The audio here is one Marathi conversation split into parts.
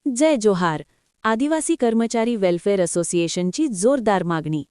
जय जोहार. आदिवासी कर्मचारी वेल्फेअर असोसिएशनची जोरदार मागणी.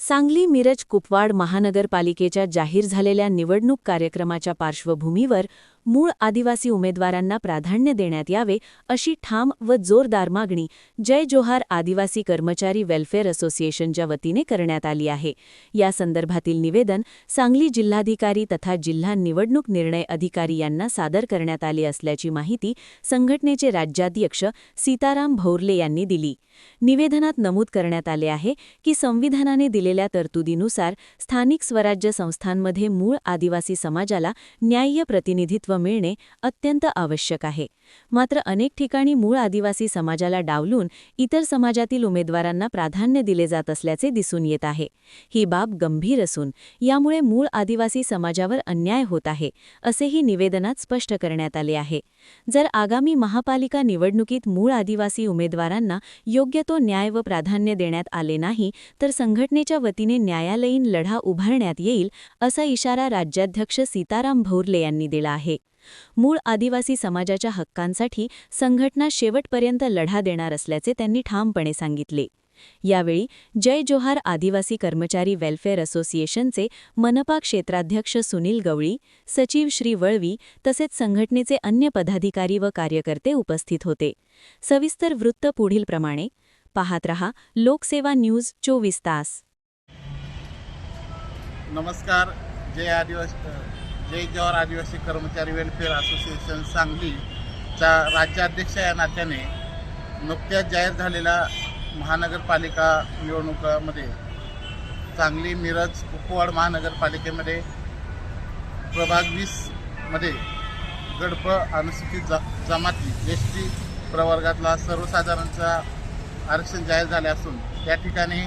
सांगली मिरज कुपवाड महानगरपालिकेच्या जाहीर झालेल्या निवडणूक कार्यक्रमाच्या पार्श्वभूमीवर मूळ आदिवासी उमेदवारांना प्राधान्य देण्यात यावे अशी ठाम व जोरदार मागणी जय जोहार आदिवासी कर्मचारी वेल्फेअर असोसिएशनच्या वतीने करण्यात आली आहे. या संदर्भातील निवेदन सांगली जिल्हाधिकारी तथा जिल्हा निवडणूक निर्णय अधिकारी यांना सादर करण्यात आले असल्याची माहिती संघटनेचे राज्याध्यक्ष सीताराम भौर्ले यांनी दिली. निवेदनात नमूद करण्यात आले आहे की संविधानाने दिलेल्या तरतुदीनुसार स्थानिक स्वराज्य संस्थांमध्ये मूळ आदिवासी समाजाला न्याय्य प्रतिनिधित्व मिळणे अत्यंत आवश्यक आहे. मात्र अनेक ठिकाणी मूळ आदिवासी समाजाला डावलून इतर समाजातील उमेदवारांना प्राधान्य दिले जात असल्याचे दिसून येत आहे. ही बाब गंभीर असून यामुळे मूळ आदिवासी समाजावर अन्याय होत आहे, असेही निवेदनात स्पष्ट करण्यात आले आहे. जर आगामी महापालिका निवडणुकीत मूळ आदिवासी उमेदवारांना योग्य तो न्याय व प्राधान्य देण्यात आले नाही तर संघटनेच्या वतीने न्यायालयीन लढा उभारण्यात येईल, असा इशारा राज्याध्यक्ष सीताराम भौर्ले यांनी दिला आहे. मूळ आदिवासी समाजाच्या हक्कांसाठी संघटना शेवटपर्यंत लढा देणार असल्याचे त्यांनी ठामपणे सांगितले. यावेळी जय जोहार आदिवासी कर्मचारी वेल्फेअर असोसिएशनचे मनपा क्षेत्राध्यक्ष सुनील गवळी, सचिव श्री वळवी तसेच संघटनेचे अन्य पदाधिकारी व कार्यकर्ते उपस्थित होते. सविस्तर वृत्त पुढीलप्रमाणे. पाहत रहा लोकसेवा न्यूज 24 तास. नमस्कार. जय जोहार आदिवासी कर्मचारी वेल्फेअर असोसिएशन सांगलीचा राज्याध्यक्ष या नात्याने नुकत्याच जाहीर झालेल्या महानगरपालिका निवडणुकामध्ये सांगली मिरज कुपवाड महानगरपालिकेमध्ये प्रभाग 20 मध्ये गडप अनुसूचित जमाती एसटी प्रवर्गातला सर्वसाधारणचा आरक्षण जाहीर झाले असून त्या ठिकाणी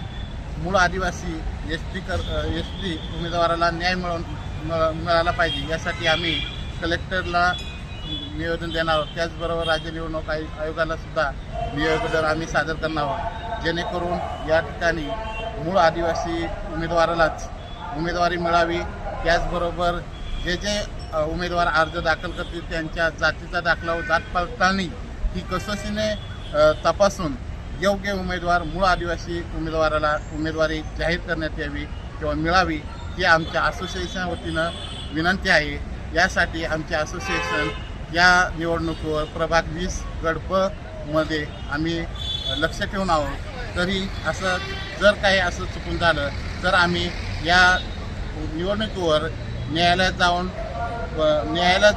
मूळ आदिवासी एसटी उमेदवाराला न्याय मिळाला पाहिजे यासाठी आम्ही कलेक्टरला निवेदन देणार आहोत. त्याचबरोबर राज्य निवडणूक आयोगाला सुद्धा निवेदन आम्ही सादर करणार आहोत, जेणेकरून या ठिकाणी मूळ आदिवासी उमेदवारालाच उमेदवारी मिळावी. त्याचबरोबर जे उमेदवार अर्ज दाखल करतील त्यांच्या जातीचा दाखला व जात पडताळणी ही कसोशीने तपासून योग्य उमेदवार मूळ आदिवासी उमेदवाराला उमेदवारी जाहीर करण्यात यावी किंवा मिळावी ही आमच्या असोसिएशन वतीनं विनंती आहे. यासाठी आमचे असोसिएशन या निवडणुकीवर प्रभाग 20 गडपमध्ये आम्ही लक्ष ठेवून आहोत. तरी असं जर काही असं चुकून झालं तर आम्ही या निवडणुकीवर न्यायालयात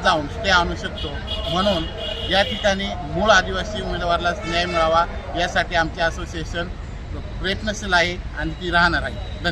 जाऊन स्टे आणू शकतो. म्हणून या ठिकाणी मूळ आदिवासी उमेदवाराला न्याय मिळावा यासाठी आमचे असोसिएशन प्रयत्नशील आहे आणि ती राहणार आहे.